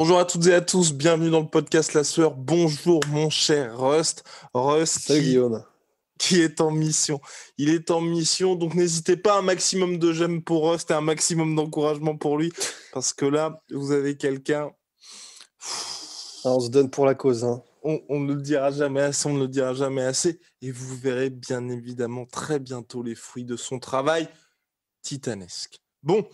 Bonjour à toutes et à tous, bienvenue dans le podcast La Sueur. Bonjour mon cher Rust. Rust Salut Guillaume. qui est en mission. Il est en mission, donc n'hésitez pas, un maximum de j'aime pour Rust et un maximum d'encouragement pour lui, parce que là, vous avez quelqu'un... Alors, on se donne pour la cause, hein. On ne le dira jamais assez, on ne le dira jamais assez, et vous verrez bien évidemment très bientôt les fruits de son travail titanesque. Bon,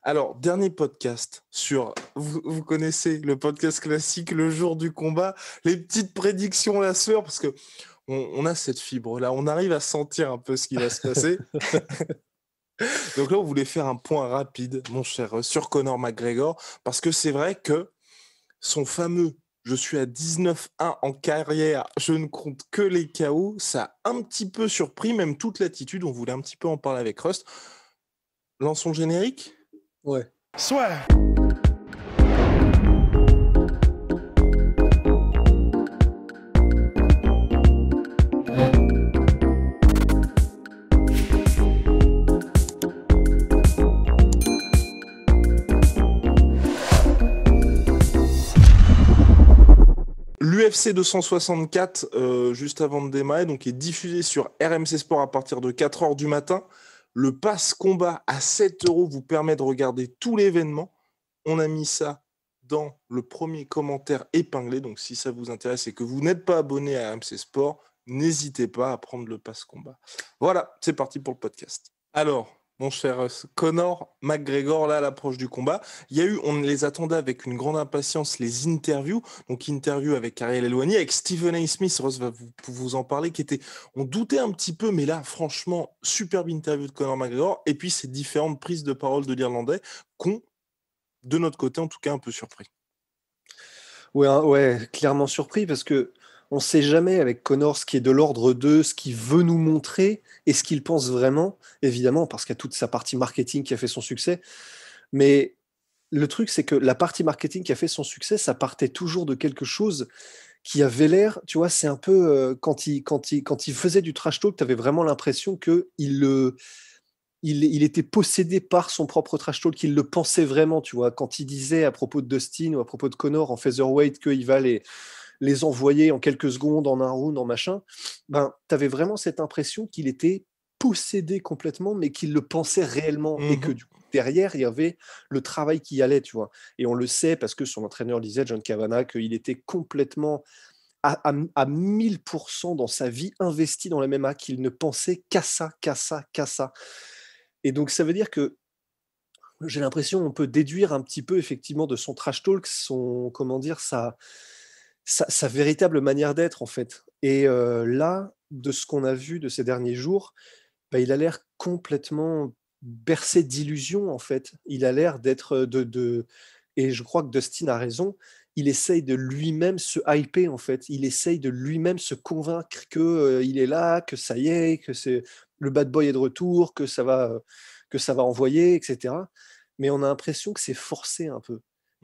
alors, dernier podcast sur, vous connaissez le podcast classique, le jour du combat, les petites prédictions La Sueur, parce que on a cette fibre-là, on arrive à sentir un peu ce qui va se passer. Donc là, on voulait faire un point rapide, mon cher, sur Conor McGregor, parce que c'est vrai que son fameux je suis à 19-1 en carrière, je ne compte que les KO, ça a un petit peu surpris, même toute l'attitude, on voulait un petit peu en parler avec Rust. Lançons le générique. Ouais. Soit. L'UFC 264, juste avant de démarrer, donc est diffusé sur RMC Sport à partir de 4h du matin. Le pass combat à 7 € vous permet de regarder tout l'événement. On a mis ça dans le premier commentaire épinglé. Donc si ça vous intéresse et que vous n'êtes pas abonné à RMC Sport, n'hésitez pas à prendre le pass combat. Voilà, c'est parti pour le podcast. Alors, mon cher Conor McGregor, là, à l'approche du combat, il y a eu, on les attendait avec une grande impatience, les interviews. Donc, interview avec Ariel Helwani, avec Stephen A. Smith, Ross va vous en parler, qui était, on doutait un petit peu, mais là, franchement, superbe interview de Conor McGregor. Et puis, ces différentes prises de parole de l'Irlandais qu'on, de notre côté, en tout cas, un peu surpris. Ouais, clairement surpris parce que on sait jamais avec Connor ce qui est de l'ordre de ce qu'il veut nous montrer et ce qu'il pense vraiment, évidemment, parce qu'il y a toute sa partie marketing qui a fait son succès. Mais le truc, c'est que la partie marketing qui a fait son succès, ça partait toujours de quelque chose qui avait l'air, tu vois, c'est un peu quand il faisait du trash talk, tu avais vraiment l'impression que il était possédé par son propre trash talk, il le pensait vraiment, tu vois. Quand il disait à propos de Dustin ou à propos de Connor en featherweight qu'il va les envoyer en quelques secondes, en un round, en machin, ben, tu avais vraiment cette impression qu'il était possédé complètement, mais qu'il le pensait réellement et que du coup, derrière, il y avait le travail qui allait, tu vois. Et on le sait parce que son entraîneur disait, John Kavanagh, qu'il était complètement à 1000% dans sa vie investi dans la MMA, qu'il ne pensait qu'à ça, qu'à ça, qu'à ça. Et donc, ça veut dire que j'ai l'impression on peut déduire un petit peu effectivement de son trash talk, son, comment dire, sa véritable manière d'être en fait. Et là, de ce qu'on a vu de ces derniers jours, bah, il a l'air complètement bercé d'illusions en fait. Il a l'air d'être et je crois que Dustin a raison. Il essaye de lui-même se hyper en fait. Il essaye de lui-même se convaincre que il est là, que ça y est, que c'est le bad boy est de retour, que ça va envoyer, etc. Mais on a l'impression que c'est forcé un peu.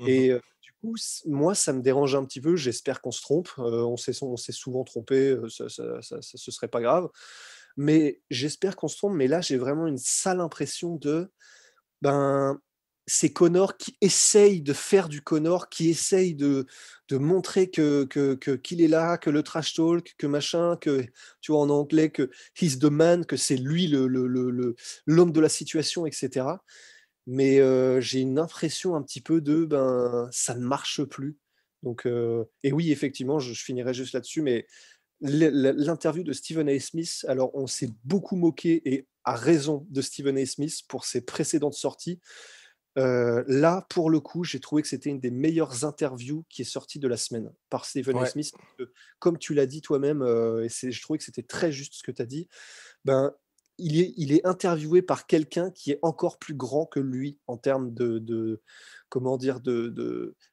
Et du coup, moi, ça me dérange un petit peu. J'espère qu'on se trompe. On s'est souvent trompé. Ce serait pas grave. Mais j'espère qu'on se trompe. Mais là, j'ai vraiment une sale impression ben, c'est Connor qui essaye de faire du Connor, qui essaye de montrer qu'il est là, que le trash talk, que machin, que tu vois en anglais, que he's the man, que c'est lui l'homme de la situation, etc. Mais j'ai une impression un petit peu ben, ça ne marche plus. Donc, et oui, effectivement, je finirai juste là-dessus, mais l'interview de Stephen A. Smith, alors on s'est beaucoup moqué et à raison de Stephen A. Smith pour ses précédentes sorties. Là, pour le coup, j'ai trouvé que c'était une des meilleures interviews qui est sortie de la semaine par Stephen A. Ouais. Smith. Comme tu l'as dit toi-même, et je trouvais que c'était très juste ce que tu as dit, ben, il est interviewé par quelqu'un qui est encore plus grand que lui en termes comment dire,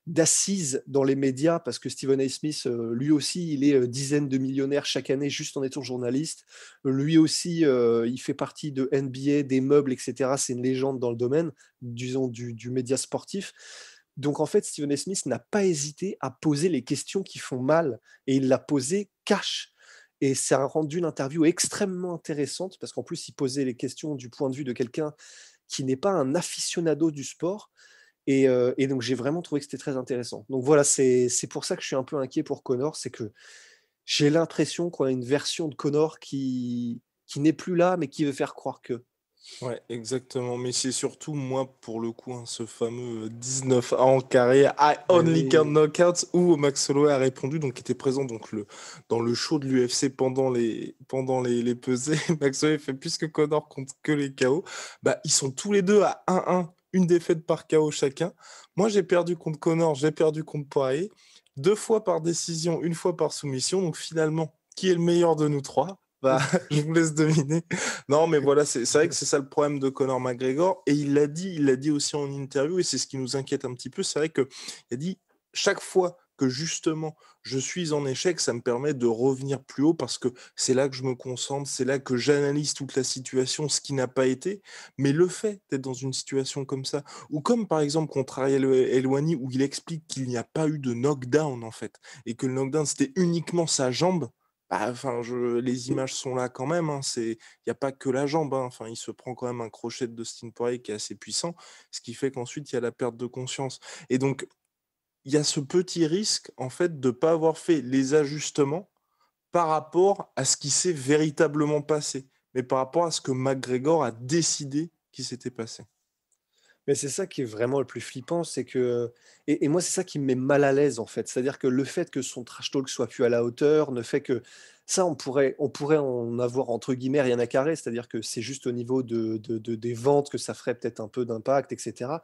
d'assises dans les médias, parce que Stephen A. Smith, lui aussi, il est dizaines de millionnaires chaque année juste en étant journaliste. Lui aussi, il fait partie de NBA, des meubles, etc. C'est une légende dans le domaine, disons, du média sportif. Donc en fait, Stephen A. Smith n'a pas hésité à poser les questions qui font mal, et il l'a posé cash. Et ça a rendu l'interview extrêmement intéressante, parce qu'en plus, il posait les questions du point de vue de quelqu'un qui n'est pas un aficionado du sport. Et donc, j'ai vraiment trouvé que c'était très intéressant. Donc voilà, c'est pour ça que je suis un peu inquiet pour Connor, c'est que j'ai l'impression qu'on a une version de Connor qui n'est plus là, mais qui veut faire croire que. Ouais, exactement. Mais c'est surtout, moi, pour le coup, hein, ce fameux 19A en carré, I Mais only count oui, knockouts, où Max Holloway a répondu, donc qui était présent donc, dans le show de l'UFC pendant les pesées. Max Holloway fait plus que Connor compte que les KO. Bah, ils sont tous les deux à 1-1, une défaite par KO chacun. Moi, j'ai perdu contre Connor, j'ai perdu contre Poirier, 2 fois par décision, 1 fois par soumission. Donc finalement, qui est le meilleur de nous trois? Bah, je vous laisse deviner. Non, mais voilà, c'est vrai que c'est ça le problème de Conor McGregor. Et il l'a dit aussi en interview, et c'est ce qui nous inquiète un petit peu. C'est vrai qu'il a dit, chaque fois que justement je suis en échec, ça me permet de revenir plus haut parce que c'est là que je me concentre, c'est là que j'analyse toute la situation, ce qui n'a pas été. Mais le fait d'être dans une situation comme ça, ou comme par exemple contre Ariel Helwani, où il explique qu'il n'y a pas eu de knockdown en fait, et que le knockdown c'était uniquement sa jambe. Bah, enfin, les images sont là quand même, hein, il n'y a pas que la jambe, hein. Enfin, il se prend quand même un crochet de Dustin Poirier qui est assez puissant, ce qui fait qu'ensuite il y a la perte de conscience. Et donc, il y a ce petit risque, en fait, de ne pas avoir fait les ajustements par rapport à ce qui s'est véritablement passé, mais par rapport à ce que McGregor a décidé qui s'était passé. mais c'est ça qui est vraiment le plus flippant, c'est que et moi, c'est ça qui me met mal à l'aise, en fait. C'est-à-dire que le fait que son trash talk soit plus à la hauteur, ne fait que ça, on pourrait en avoir, entre guillemets, «rien à carrer», c'est-à-dire que c'est juste au niveau des ventes que ça ferait peut-être un peu d'impact et cetera.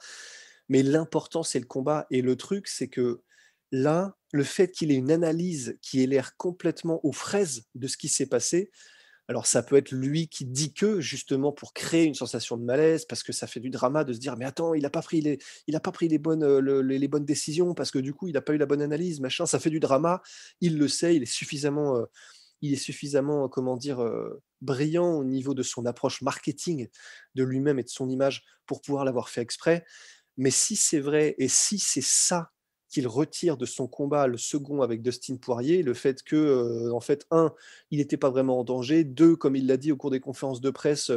Mais l'important, c'est le combat et le truc, c'est que là, le fait qu'il ait une analyse qui ait l'air complètement aux fraises de ce qui s'est passé, alors ça peut être lui qui dit que, justement pour créer une sensation de malaise, parce que ça fait du drama de se dire: «Mais attends, il a pas pris les bonnes, les bonnes décisions parce que du coup, il n'a pas eu la bonne analyse, machin». Ça fait du drama, il le sait, il est suffisamment, comment dire, brillant au niveau de son approche marketing de lui-même et de son image pour pouvoir l'avoir fait exprès. Mais si c'est vrai et si c'est ça qu'il retire de son combat, le second avec Dustin Poirier, le fait que, en fait, un, il n'était pas vraiment en danger, 2, comme il l'a dit au cours des conférences de presse,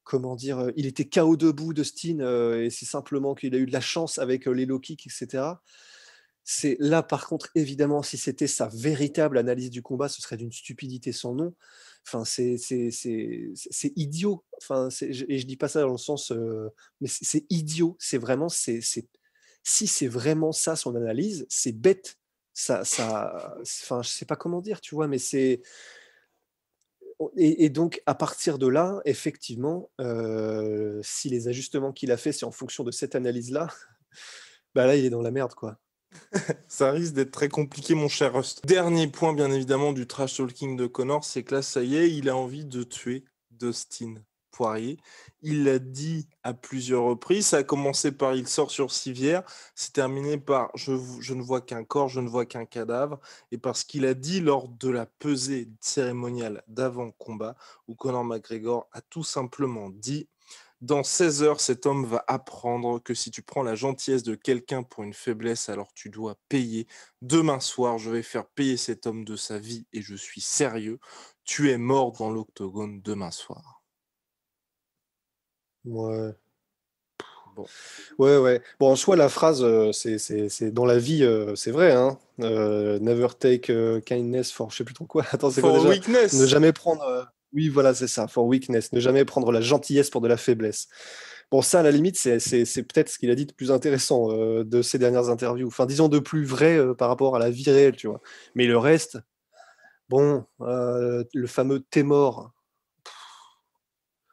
comment dire, il était KO debout Dustin, et c'est simplement qu'il a eu de la chance avec, les low kicks et cetera. C'est là, par contre, évidemment, si c'était sa véritable analyse du combat, ce serait d'une stupidité sans nom. Enfin, c'est idiot. Enfin, et je dis pas ça dans le sens, mais c'est idiot. C'est vraiment, si c'est vraiment ça son analyse, c'est bête. Enfin, je sais pas comment dire, tu vois, mais et donc à partir de là, effectivement, si les ajustements qu'il a fait, c'est en fonction de cette analyse-là, bah là, il est dans la merde, quoi. Ça risque d'être très compliqué, mon cher Rust. Dernier point, bien évidemment, du trash talking de Connor, c'est que là, ça y est, il a envie de tuer Dustin Poirier. Il l'a dit à plusieurs reprises. Ça a commencé par il sort sur civière. C'est terminé par je ne vois qu'un corps, je ne vois qu'un cadavre. Et parce qu'il a dit lors de la pesée cérémoniale d'avant-combat, où Conor McGregor a tout simplement dit: dans 16 heures, cet homme va apprendre que si tu prends la gentillesse de quelqu'un pour une faiblesse, alors tu dois payer. Demain soir, je vais faire payer cet homme de sa vie et je suis sérieux. Tu es mort dans l'octogone demain soir. Ouais. Bon. Ouais, ouais. Bon, en soi, la phrase, c'est dans la vie, c'est vrai, hein. Never take kindness for je sais plus trop quoi. Attends, c'est quoi For déjà? Ne weakness. jamais prendre. Oui, voilà, c'est ça. For weakness. Ne jamais prendre la gentillesse pour de la faiblesse. Bon, ça, à la limite, c'est peut-être ce qu'il a dit de plus intéressant de ces dernières interviews. Enfin, disons de plus vrai par rapport à la vie réelle, tu vois. Mais le reste, bon, le fameux t'es mort.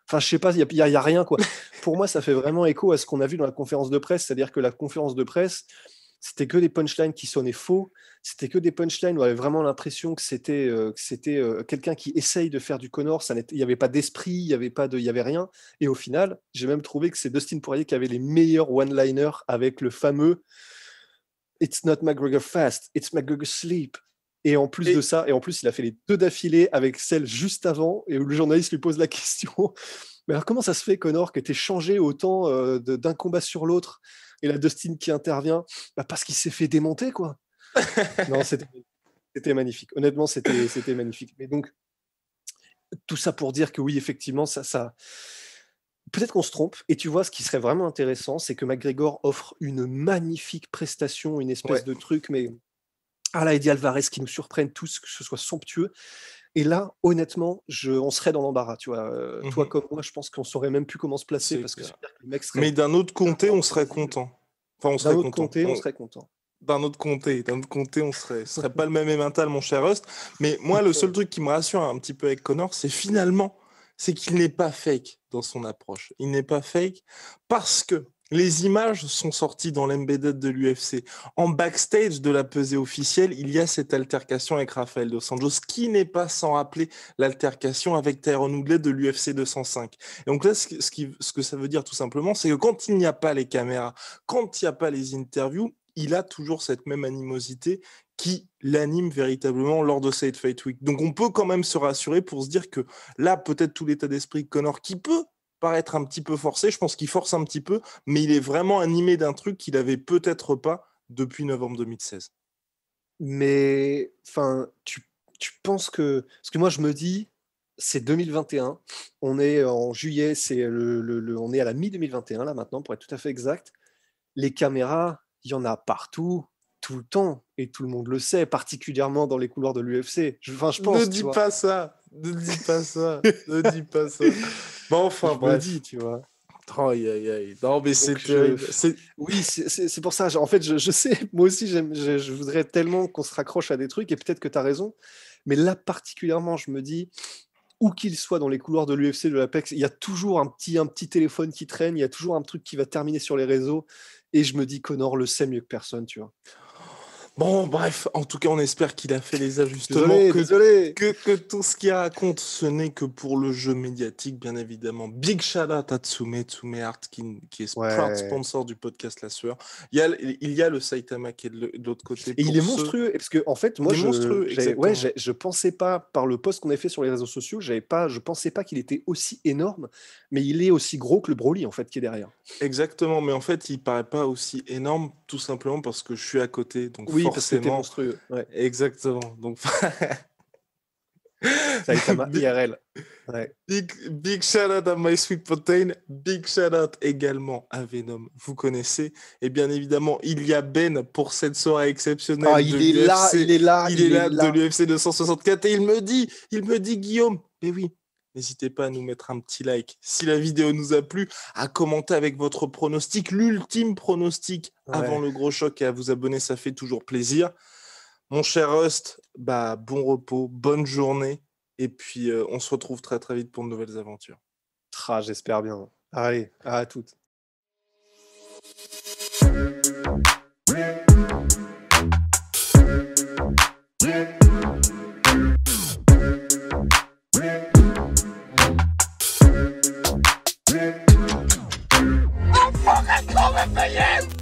Enfin, je sais pas, il y a rien, quoi. Pour moi, ça fait vraiment écho à ce qu'on a vu dans la conférence de presse, c'est-à-dire que la conférence de presse, c'était que des punchlines qui sonnaient faux, c'était que des punchlines où on avait vraiment l'impression que c'était quelqu'un qui essaye de faire du Connor, il n'y avait pas d'esprit, il y avait rien. Et au final, j'ai même trouvé que c'est Dustin Poirier qui avait les meilleurs one-liners avec le fameux It's not McGregor fast, it's McGregor sleep. Et en plus de Et ça, et en plus, il a fait les deux d'affilée avec celle juste avant, et où le journaliste lui pose la question: mais alors, comment ça se fait, Connor, que tu changé autant d'un combat sur l'autre? Et la Dustin qui intervient: bah, parce qu'il s'est fait démonter, quoi. Non, c'était magnifique. Honnêtement, c'était magnifique. Mais donc, tout ça pour dire que oui, effectivement, ça, peut-être qu'on se trompe. Et tu vois, ce qui serait vraiment intéressant, c'est que McGregor offre une magnifique prestation, une espèce Ouais. de truc, mais à la Eddie Alvarez qui nous surprenne tous, que ce soit somptueux. Et là, honnêtement, on serait dans l'embarras, tu vois. Toi Mhm. comme moi, je pense qu'on saurait même plus comment se placer C'est parce que clair. c'est-à-dire que le mec serait Mais d'un autre côté, on serait imprévisible. content. Enfin, on D'un serait autre content. côté, on serait content. D'un autre côté, ce serait pas le même mental, mon cher Rust. Mais moi, le seul truc qui me rassure un petit peu avec Connor, c'est qu'il n'est pas fake dans son approche. Il n'est pas fake parce que les images sont sorties dans l'embedded de l'UFC. En backstage de la pesée officielle, il y a cette altercation avec Rafael Dos Anjos, qui n'est pas sans rappeler l'altercation avec Tyron Woodley de l'UFC 205. Et donc là, ce que ça veut dire tout simplement, c'est que quand il n'y a pas les caméras, quand il n'y a pas les interviews, il a toujours cette même animosité qui l'anime véritablement lors de cette Fight Week. Donc on peut quand même se rassurer pour se dire que là, peut-être tout l'état d'esprit de Connor qui peut paraître un petit peu forcé, je pense qu'il force un petit peu, mais il est vraiment animé d'un truc qu'il avait peut-être pas depuis novembre 2016. Mais enfin, tu penses que... Parce que moi, je me dis, c'est 2021, on est en juillet, on est à la mi-2021, là, maintenant, pour être tout à fait exact. Les caméras, il y en a partout, tout le temps, et tout le monde le sait, particulièrement dans les couloirs de l'UFC. Enfin, je Ne pense, tu dis vois. pas ça, ne dis pas ça, ne dis pas ça. Bon, enfin, Je me bref. dis, tu vois. Aïe, aïe, aïe. Non, mais c'est Donc, terrible. oui, c'est pour ça. En fait, je sais, moi aussi, je voudrais tellement qu'on se raccroche à des trucs, et peut-être que tu as raison. Mais là, particulièrement, je me dis, où qu'il soit dans les couloirs de l'UFC, de l'Apex, il y a toujours un petit téléphone qui traîne, il y a toujours un truc qui va terminer sur les réseaux. Et je me dis, Connor le sait mieux que personne, tu vois. Bon, bref, en tout cas, on espère qu'il a fait les ajustements, Désolé. que tout ce qu'il raconte, ce n'est que pour le jeu médiatique, bien évidemment. Big shout out à Tsume Art, qui est proud Ouais. sponsor du podcast La Sueur. Il y a le Saitama qui est de l'autre côté. Et il est monstrueux, parce que en fait, moi, Il est monstrueux, exactement. je pensais pas, par le post qu'on a fait sur les réseaux sociaux, je pensais pas qu'il était aussi énorme, mais il est aussi gros que le Broly, en fait, qui est derrière. Exactement, mais en fait, il paraît pas aussi énorme, tout simplement parce que je suis à côté, donc Oui, parce que t'es forcément. monstrueux. Ouais. Exactement. Donc, Saitama big, IRL. Ouais. big shout out à My Sweet Protein, big shout out également à Venom, vous connaissez. Et bien évidemment, il y a Ben pour cette soirée exceptionnelle Ah, de il est là, l'UFC. il est là, Il il est est là de là. l'UFC 264 et il me dit Guillaume, mais oui, n'hésitez pas à nous mettre un petit like si la vidéo nous a plu, à commenter avec votre pronostic, l'ultime pronostic avant Ouais. le gros choc et à vous abonner, ça fait toujours plaisir. Mon cher Rust, bah, bon repos, bonne journée. Et puis, on se retrouve très très vite pour de nouvelles aventures. J'espère bien. Allez, à toutes. I'm fucking coming for you!